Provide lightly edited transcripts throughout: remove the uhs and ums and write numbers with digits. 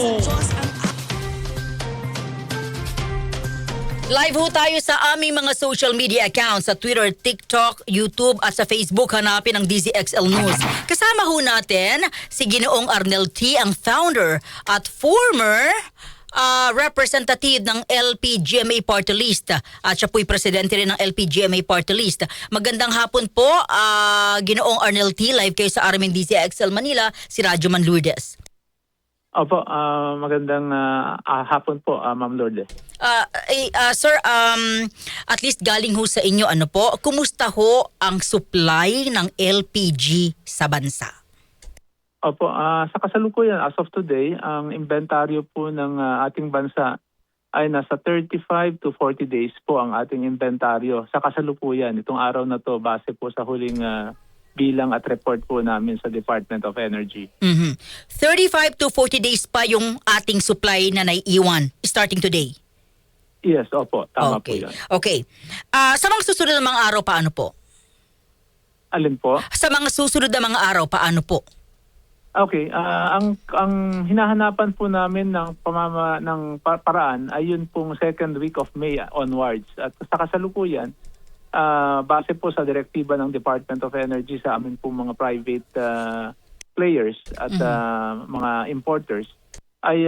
Live ho tayo sa aming mga social media accounts sa Twitter, TikTok, YouTube at sa Facebook. Hanapin ang DZXL News. Kasama ho natin si Ginoong Arnel T, ang founder at former representative ng LPGMA Party List at siya po'y presidente rin ng LPGMA Party List. Magandang hapon po, Ginoong Arnel T. Live kayo sa aming DZXL Manila, si Radyo Man Lourdes. Opo, magandang hapon po, Ma'am Lourdes. Sir, at least galing ho sa inyo, ano po, kumusta ho ang supply ng LPG sa bansa? Opo, sa kasalukuyan, as of today, ang inventaryo po ng ating bansa ay nasa 35 to 40 days po ang ating inventaryo sa kasalukuyan. Itong araw na to, base po sa huling bilang at report po namin sa Department of Energy. 35 to 40 days pa yung ating supply na naiiwan starting today? Yes, opo. Tama po yun. Okay. Sa mga susunod na mga araw, paano po? Alin po? Sa mga susunod na mga araw, paano po? Okay, ang hinahanapan po namin ng paraan ay yun pong second week of May onwards. At sa kasalukuyan, base po sa direktiba ng Department of Energy sa amin po mga private players at mga importers, ay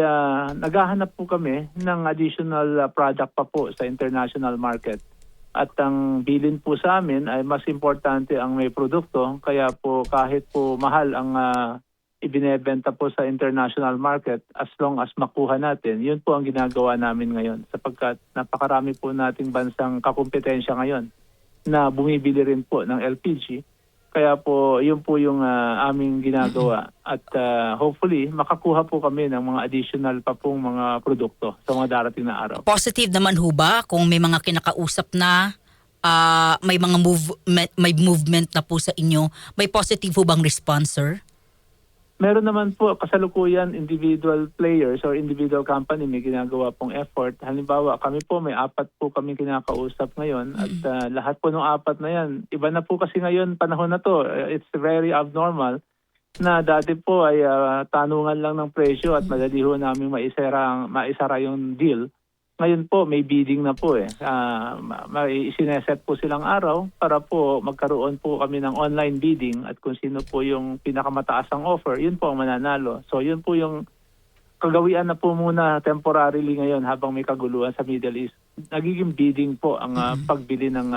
naghahanap po kami ng additional product pa po sa international market. At ang bilin po sa amin ay mas importante ang may produkto, kaya po kahit po mahal ang ibinebenta po sa international market, as long as makuha natin, yun po ang ginagawa namin ngayon sapagkat napakarami po nating bansang kakumpetensya ngayon na bumibili rin po ng LPG. Kaya po, yun po yung aming ginagawa. At hopefully, makakuha po kami ng mga additional pa pong mga produkto sa mga darating na araw. Positive naman ho ba kung may mga kinakausap na, may mga movement na po sa inyo? May positive ho bang response, sir? Meron naman po kasalukuyan individual players or individual company may ginagawa pong effort. Halimbawa, kami po may 4 po kami kinakausap ngayon at lahat po ng 4 na yan. Iba na po kasi ngayon panahon na to. It's very abnormal na dati po ay tanungan lang ng presyo at madali ho namin maisara yung deal. Ngayon po may bidding na po may sineset po silang araw para po magkaroon po kami ng online bidding at kung sino po yung pinakamataas ang offer, yun po ang mananalo. So yun po yung kagawian na po muna temporarily ngayon habang may kaguluhan sa Middle East. Nagiging bidding po ang pagbili ng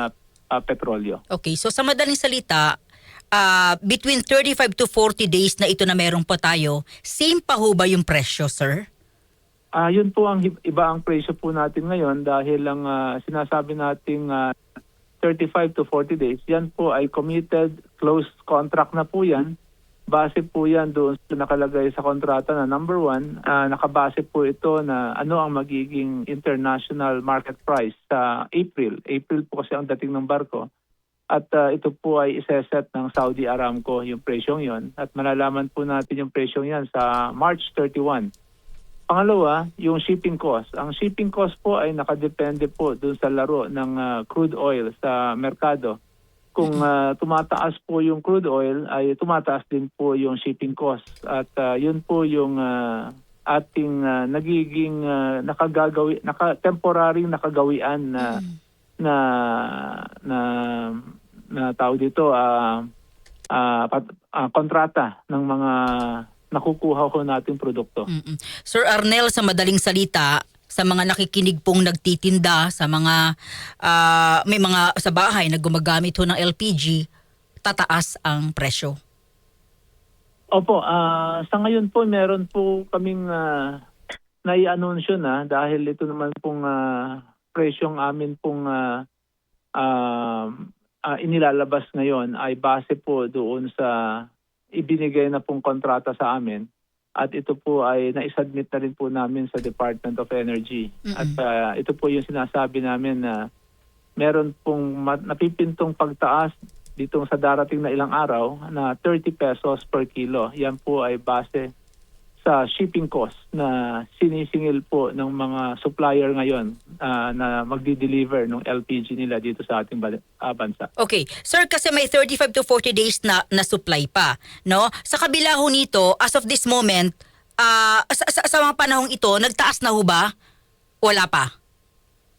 petrolyo. Okay, so sa madaling salita, between 35 to 40 days na ito na meron po tayo, same pa ho ba yung presyo, sir? Yun po ang iba ang presyo po natin ngayon dahil lang sinasabi nating 35 to 40 days. Yan po ay committed, closed contract na po yan. Base po yan doon sa nakalagay sa kontrata na number 1. Nakabase po ito na ano ang magiging international market price sa April. April po kasi ang dating ng barko. At ito po ay iseset ng Saudi Aramco yung presyong yon. At malalaman po natin yung presyong yan sa March 31. Pangalawa, yung shipping cost. Ang shipping cost po ay nakadepende po dun sa laro ng crude oil sa merkado. Kung tumataas po yung crude oil, ay tumataas din po yung shipping cost. At yun po yung ating nagiging temporary nakagawian na tawag dito, kontrata ng mga nakukuha ko nating produkto. Sir Arnel, sa madaling salita, sa mga nakikinig pong nagtitinda, sa mga may mga sa bahay na gumagamit ho ng LPG, tataas ang presyo. Opo, sa ngayon po meron po kaming nai-anunsyo na dahil ito naman pong presyong amin pong inilalabas ngayon ay base po doon sa ibinigay na pong kontrata sa amin at ito po ay na-submit na rin po namin sa Department of Energy. At ito po yung sinasabi namin na meron pong napipintong pagtaas dito sa darating na ilang araw na 30 pesos per kilo. Yan po ay base sa shipping cost na sinisingil po ng mga supplier ngayon na magdi-deliver ng LPG nila dito sa ating bansa. Okay. Sir, kasi may 35 to 40 days na supply pa, no? Sa kabila ho nito, as of this moment, sa mga panahong ito, nagtaas na ho ba? Wala pa?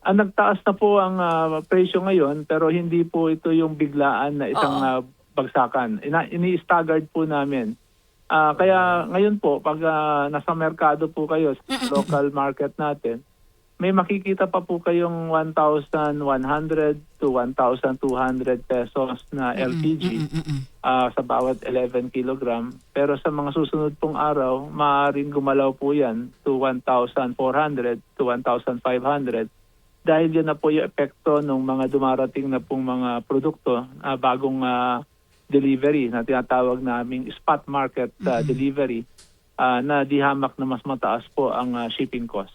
Nagtaas na po ang presyo ngayon pero hindi po ito yung biglaan na isang bagsakan. Ini-staggered po namin. Kaya ngayon po, pag nasa merkado po kayo sa local market natin, may makikita pa po kayong 1,100 to 1,200 pesos na LPG sa bawat 11 kilogram. Pero sa mga susunod pong araw, maaaring gumalaw po yan to 1,400 to 1,500 dahil yan na po yung epekto ng mga dumarating na pong mga produkto, bagong delivery na tinatawag naming spot market delivery. Na di hamak na mas mataas po ang shipping cost.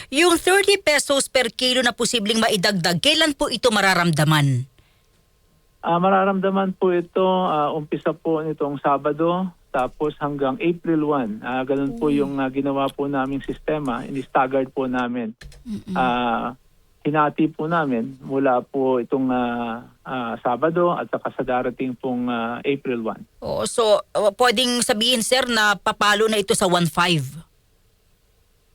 Yung 30 pesos per kilo na posibleng maidagdag, kailan po ito mararamdaman? Mararamdaman po ito, umpisa po nitong Sabado, tapos hanggang April 1. Ganun po yung ginawa po naming sistema, ini-staggered po namin. Hinati po namin mula po itong Sabado at saka sa darating pong April 1. So, pwedeng sabihin, sir, na papalo na ito sa 1.5?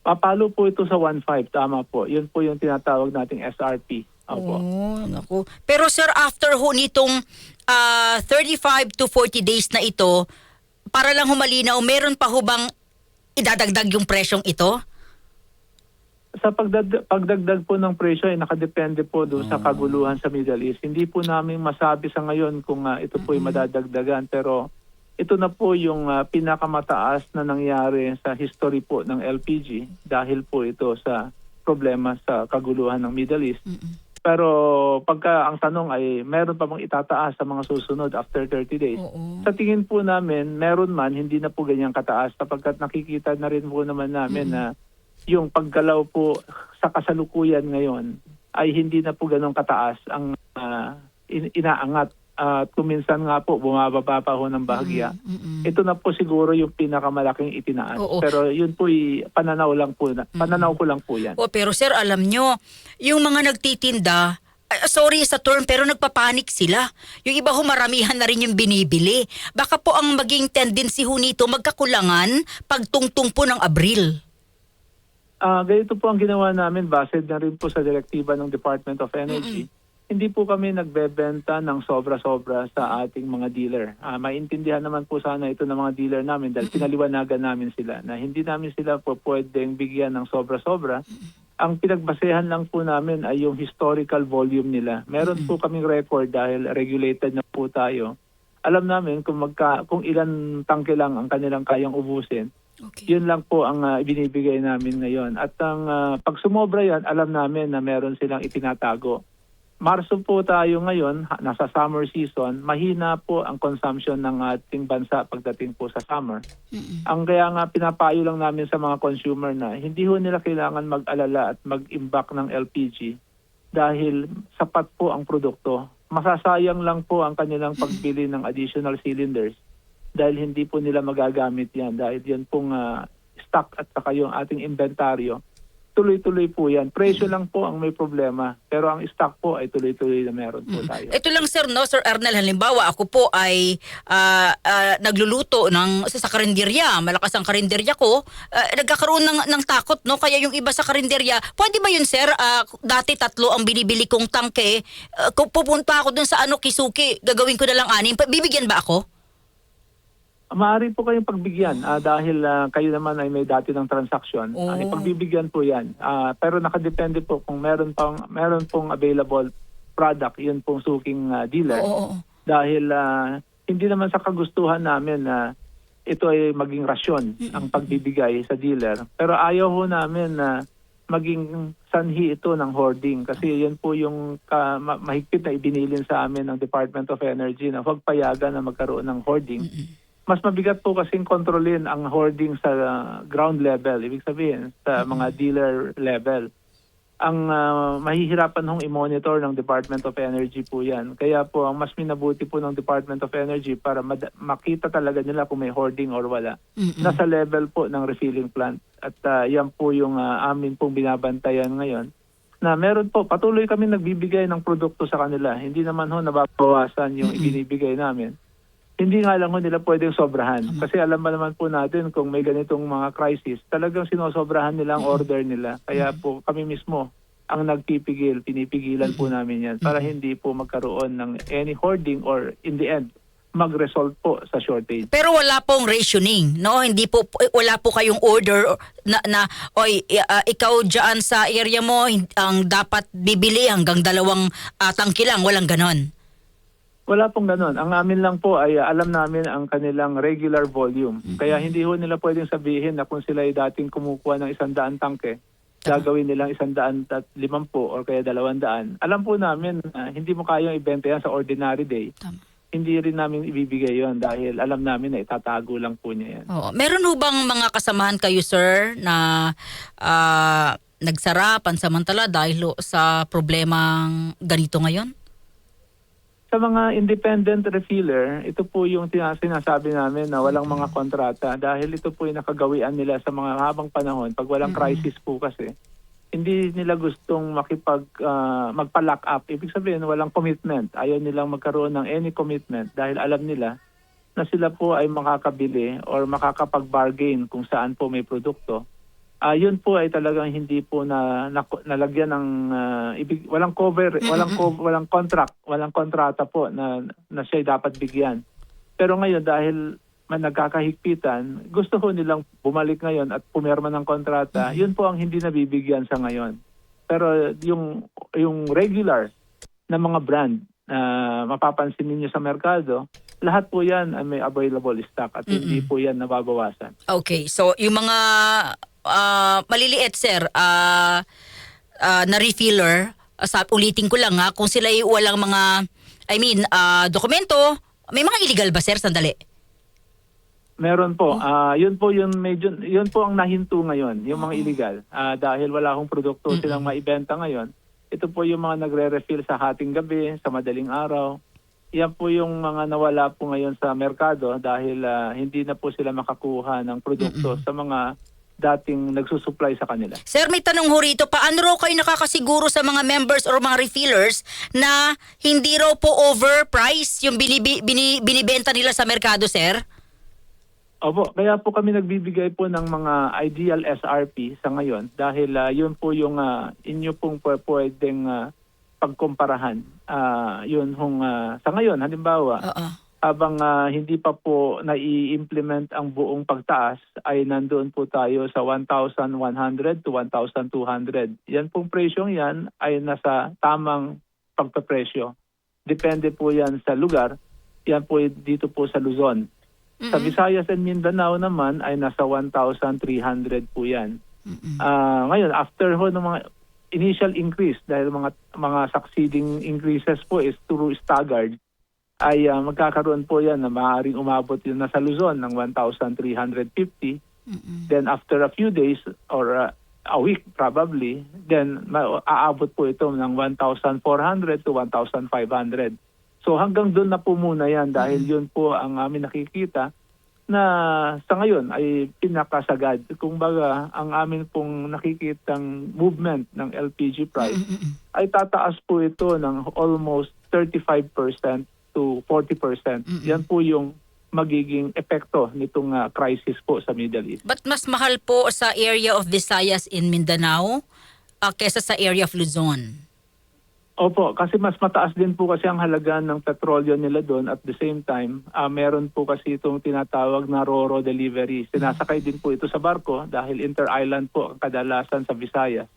Papalo po ito sa 1.5, tama po. Yun po yung tinatawag nating SRP. Opo. Naku. Pero sir, after ho nitong 35 to 40 days na ito, para lang humalinaw, meron pa ho bang idadagdag yung presyong ito? Sa pagdagdag po ng presyo ay nakadepende po doon sa kaguluhan sa Middle East. Hindi po namin masabi sa ngayon kung ito po ay madadagdagan, pero ito na po yung pinakamataas na nangyari sa history po ng LPG dahil po ito sa problema sa kaguluhan ng Middle East. Pero pagka ang tanong ay meron pa bang itataas sa mga susunod after 30 days? Sa tingin po namin, meron man, hindi na po ganyang kataas sapagkat nakikita na rin po naman namin na yung paggalaw po sa kasalukuyan ngayon ay hindi na po ganun kataas ang inaangat. Kung minsan nga po bumababa pa ho ng bahagya. Ito na po siguro yung pinakamalaking itinaas. Pero yun po pananaw ko lang po yan. Pero sir, alam nyo, yung mga nagtitinda, sorry sa term, pero nagpapanik sila. Yung iba ho, maramihan na rin yung binibili. Baka po ang maging tendency ho nito magkakulangan pagtungtong po ng Abril. Ganito po ang ginawa namin, base na rin po sa direktiba ng Department of Energy. Hindi po kami nagbebenta ng sobra-sobra sa ating mga dealer. Maintindihan naman po sana ito ng mga dealer namin dahil pinaliwanagan namin sila na hindi namin sila po pwedeng bigyan ng sobra-sobra. Ang pinagbasehan lang po namin ay yung historical volume nila. Meron po kaming record dahil regulated na po tayo. Alam namin kung ilan tangke lang ang kanilang kayang ubusin. Yun lang po ang ibinibigay namin ngayon. At ang pag sumobra yan, alam namin na meron silang itinatago. Marso po tayo ngayon, nasa summer season, mahina po ang consumption ng ating bansa pagdating po sa summer. Ang kaya nga pinapayo lang namin sa mga consumer na hindi ho nila kailangan mag-alala at mag-imbak ng LPG dahil sapat po ang produkto. Masasayang lang po ang kanilang pagbili ng additional cylinders dahil hindi po nila magagamit yan dahil yan pong stock at saka yung ating inventaryo. Tuloy-tuloy po yan. Presyo lang po ang may problema. Pero ang stock po ay tuloy-tuloy na meron po tayo. Ito lang sir, no? Sir Arnel, halimbawa ako po ay nagluluto sa karinderya. Malakas ang karinderya ko. Nagkakaroon ng takot, no? Kaya yung iba sa karinderya, pwede ba yun sir? Dati 3 ang binibili kong tangke. Kung pupunta ako dun sa Kisuki, gagawin ko na lang 6. Bibigyan ba ako? Maaari po kayong pagbigyan dahil kayo naman ay may dati ng transaksyon. Ipagbibigyan po yan. Pero nakadepende po kung meron pong available product, yun pong suking dealer. Dahil hindi naman sa kagustuhan namin na ito ay maging rasyon ang pagbibigay sa dealer. Pero ayaw ho namin na maging sanhi ito ng hoarding kasi yan po yung mahigpit na ibinilin sa amin ng Department of Energy na huwag payagan na magkaroon ng hoarding. Mas mabigat po kasing kontrolin ang hoarding sa ground level, ibig sabihin sa mga dealer level. Ang mahihirapan hong i-monitor ng Department of Energy po yan. Kaya po ang mas minabuti po ng Department of Energy para makita talaga nila kung may hoarding or wala. Nasa level po ng refilling plant. At yan po yung amin pong binabantayan ngayon. Na meron po, patuloy kami nagbibigay ng produkto sa kanila. Hindi naman ho nababawasan yung ibinibigay namin. Hindi nga lang ho nila pwedeng sobrahan. Kasi alam ba naman po natin kung may ganitong mga crisis, talagang sinosobrahan nila ang order nila. Kaya po kami mismo ang nagpipigil, pinipigilan po namin yan para hindi po magkaroon ng any hoarding or in the end, mag-result po sa shortage. Pero wala pong rationing, no? Hindi po wala po kayong order na oy ikaw diyan sa area mo ang dapat bibili hanggang 2 tangke lang, walang ganon. Wala pong ganon. Ang amin lang po ay alam namin ang kanilang regular volume. Kaya hindi ho nila pwedeng sabihin na kung sila ay dating kumukuha ng 100 tangke, gagawin nilang 150 or kaya 200. Alam po namin na hindi mo kayang ibenta yan sa ordinary day. Tama. Hindi rin namin ibibigay yon dahil alam namin na itatago lang po niya yan. Oo. Meron ho bang mga kasamahan kayo, sir, na nagsara pansamantala dahil sa problemang ganito ngayon? Sa mga independent refiller, ito po yung sinasabi namin na walang mga kontrata dahil ito po yung nakagawian nila sa mga habang panahon. Pag walang crisis po kasi, hindi nila gustong magpa-lock up. Ibig sabihin, walang commitment. Ayaw nilang magkaroon ng any commitment dahil alam nila na sila po ay makakabili or makakapag-bargain kung saan po may produkto. Yun po ay talagang hindi po nalagyan ng walang cover, walang contract, walang kontrata po na siya dapat bigyan. Pero ngayon dahil nagkakahigpitan, gusto ko nilang bumalik ngayon at pumirma ng kontrata. Yun po ang hindi nabibigyan sa ngayon. Pero yung regular na mga brand na mapapansin ninyo sa merkado, lahat po yan ay may available stock at hindi po yan nababawasan. Okay, so yung mga maliliit, sir, na refiller, ulitin ko lang kung sila ay walang mga, dokumento, may mga illegal ba, sir? Sandali. Meron po. Yun po ang nahinto ngayon, yung mga illegal. Dahil wala akong produkto silang maibenta ngayon. Ito po yung mga nagre-refill sa hating gabi, sa madaling araw. Yan po yung mga nawala po ngayon sa merkado dahil hindi na po sila makakuha ng produkto sa mga dating nagsusupply sa kanila. Sir, may tanong ho rito, paano raw kayo nakakasiguro sa mga members or mga refillers na hindi raw po overpriced yung binibenta nila sa merkado, sir? Opo, kaya po kami nagbibigay po ng mga ideal SRP sa ngayon dahil yun po yung inyo pong pwedeng pagkumparahan. Sa ngayon, halimbawa, habang hindi pa po nai-implement ang buong pagtaas, ay nandoon po tayo sa 1,100 to 1,200. Yan pong presyong yan ay nasa tamang pagpapresyo. Depende po yan sa lugar. Yan po dito po sa Luzon. Sa Visayas and Mindanao naman ay nasa 1,300 po yan. Ngayon, after ho ng mga initial increase, dahil mga succeeding increases po is through staggered, ay magkakaroon po yan na maaaring umabot yun na sa Luzon ng 1,350. Then after a few days or a week probably, then aabot po ito ng 1,400 to 1,500. So hanggang doon na po muna yan dahil yun po ang amin nakikita na sa ngayon ay pinakasagad. Kumbaga, ang amin pong nakikitang movement ng LPG price ay tataas po ito ng almost 35% to 40%. Yan po yung magiging epekto nitong crisis po sa Middle East. But mas mahal po sa area of Visayas in Mindanao kesa sa area of Luzon? Opo, kasi mas mataas din po kasi ang halaga ng petrolyo nila doon. At the same time, meron po kasi itong tinatawag na RoRo delivery. Sinasakay din po ito sa barko dahil inter-island po ang kadalasan sa Visayas.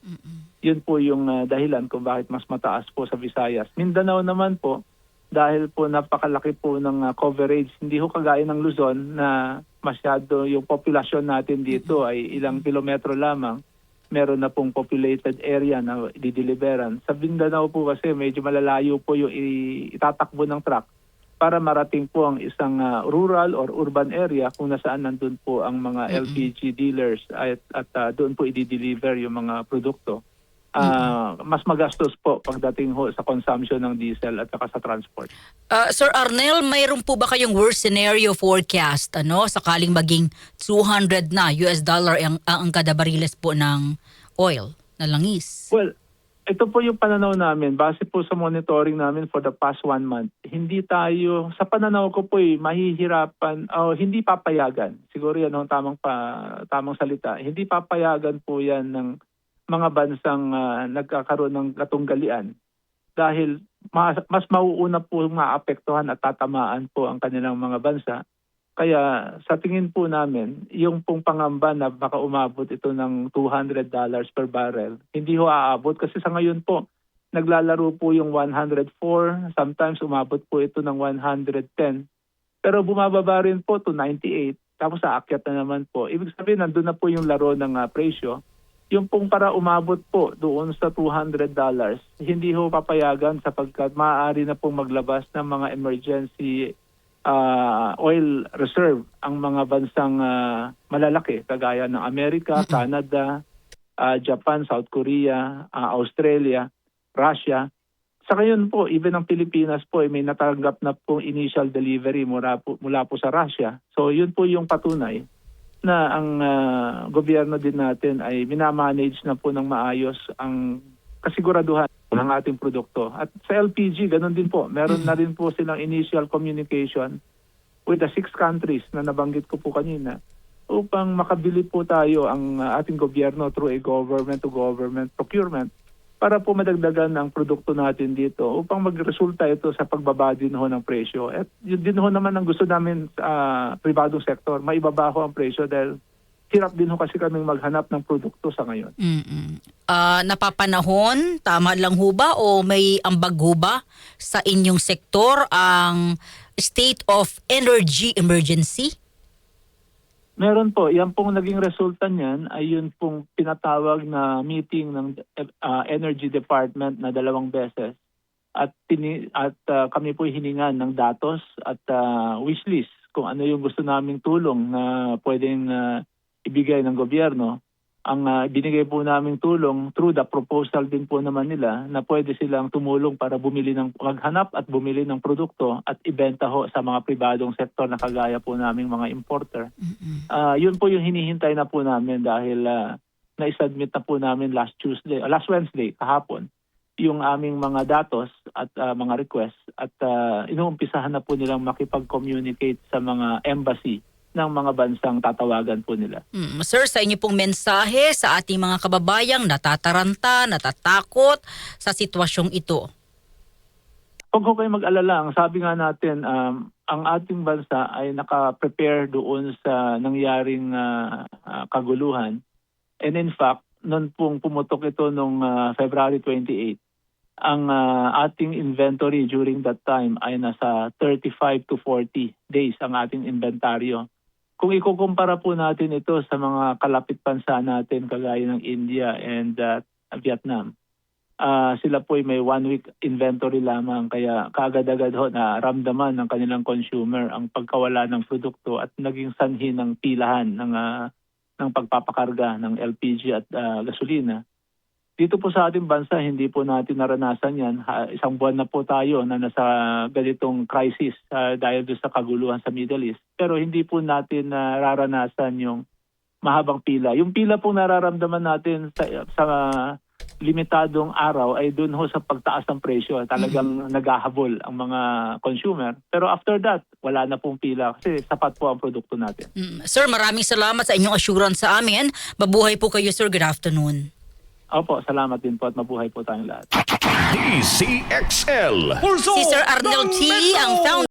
Yun po yung dahilan kung bakit mas mataas po sa Visayas. Mindanao naman po, dahil po napakalaki po ng coverage, hindi ho kagaya ng Luzon na masyado yung populasyon natin dito ay ilang kilometro lamang. Meron na pong populated area na dideliveran. Sa Mindanao po kasi medyo malalayo po yung itatakbo ng truck para marating po ang isang rural or urban area kung nasaan nandun po ang mga LPG dealers at doon po i-deliver yung mga produkto. Mas magastos po pagdating ho sa consumption ng diesel at saka sa transport. Sir Arnel, mayroon po ba kayong worst scenario forecast sakaling maging $200 na US dollar ang kada bariles po ng oil na langis? Well, ito po yung pananaw namin. Base po sa monitoring namin for the past 1 month. Hindi tayo, sa pananaw ko po mahihirapan, o hindi papayagan. Siguro yan ang tamang salita. Hindi papayagan po yan ng mga bansang nagkakaroon ng katunggalian. Dahil mas mauuna po maapektuhan at tatamaan po ang kanilang mga bansa. Kaya sa tingin po namin, yung pong pangamba na baka umabot ito ng $200 per barrel, hindi ho aabot kasi sa ngayon po, naglalaro po yung 104, sometimes umabot po ito ng 110. Pero bumababa rin po to 98, tapos aakyat na naman po. Ibig sabihin, nandun na po yung laro ng presyo. Yung pong para umabot po doon sa $200, hindi ho papayagan sapagkat maaari na pong maglabas ng mga emergency oil reserve ang mga bansang malalaki kagaya ng Amerika, Canada, Japan, South Korea, Australia, Russia. Sa ngayon po, even ang Pilipinas po may natanggap na pong initial delivery mula po sa Russia. So yun po yung patunay na ang gobyerno din natin ay minamanage na po ng maayos ang kasiguraduhan ng ating produkto. At sa LPG, ganun din po. Meron na rin po silang initial communication with the 6 countries na nabanggit ko po kanina upang makabili po tayo ang ating gobyerno through a government-to-government procurement para po madagdagan ang produkto natin dito upang magresulta ito sa pagbaba din ho ng presyo. At yun din ho naman ang gusto namin sa pribadong sektor, maibaba ho ang presyo dahil hirap din ho kasi kaming maghanap ng produkto sa ngayon. Napapanahon, tama lang ho ba o may ambag ho ba sa inyong sektor ang state of energy emergency? Meron po. Yan pong naging resulta niyan ay yun pong pinatawag na meeting ng Energy Department na 2 beses. At kami po hiningan ng datos at wishlist kung ano yung gusto naming tulong na pwedeng ibigay ng gobyerno. Ang binigay po naming tulong through the proposal din po naman nila na pwede silang tumulong para maghanap at bumili ng produkto at ibenta ho sa mga pribadong sektor na kagaya po naming mga importer. Yun po yung hinihintay na po namin dahil na-submit na po namin last Wednesday, kahapon, yung aming mga datos at mga requests at inuumpisahan na po nilang makipag-communicate sa mga embassy ng mga bansang tatawagan po nila. Sir, sa inyo pong mensahe sa ating mga kababayang natataranta, natatakot sa sitwasyong ito? Huwag ko kayo mag-alala. Ang sabi nga natin, ang ating bansa ay naka-prepare doon sa nangyaring kaguluhan. And in fact, noon pong pumutok ito noong February 28, ang ating inventory during that time ay nasa 35 to 40 days ang ating inventaryo. Kung ikukumpara po natin ito sa mga kalapit bansa natin kagaya ng India and Vietnam, sila po ay may 1 week inventory lamang kaya kaagad-agad ho na ramdaman ng kanilang consumer ang pagkawala ng produkto at naging sanhi ng pilahan ng pagpapakarga ng LPG at gasolina. Dito po sa ating bansa, hindi po natin naranasan yan. 1 buwan na po tayo na nasa ganitong crisis dahil doon sa kaguluhan sa Middle East. Pero hindi po natin nararanasan yung mahabang pila. Yung pila pong nararamdaman natin sa limitadong araw ay doon ho sa pagtaas ng presyo. Talagang naghahabol ang mga consumer. Pero after that, wala na pong pila kasi sapat po ang produkto natin. Sir, maraming salamat sa inyong assurance sa amin. Mabuhay po kayo, sir. Good afternoon. Opo, salamat din po at mabuhay po tayong lahat. DZXL. Si Sir Arnel T, ang founder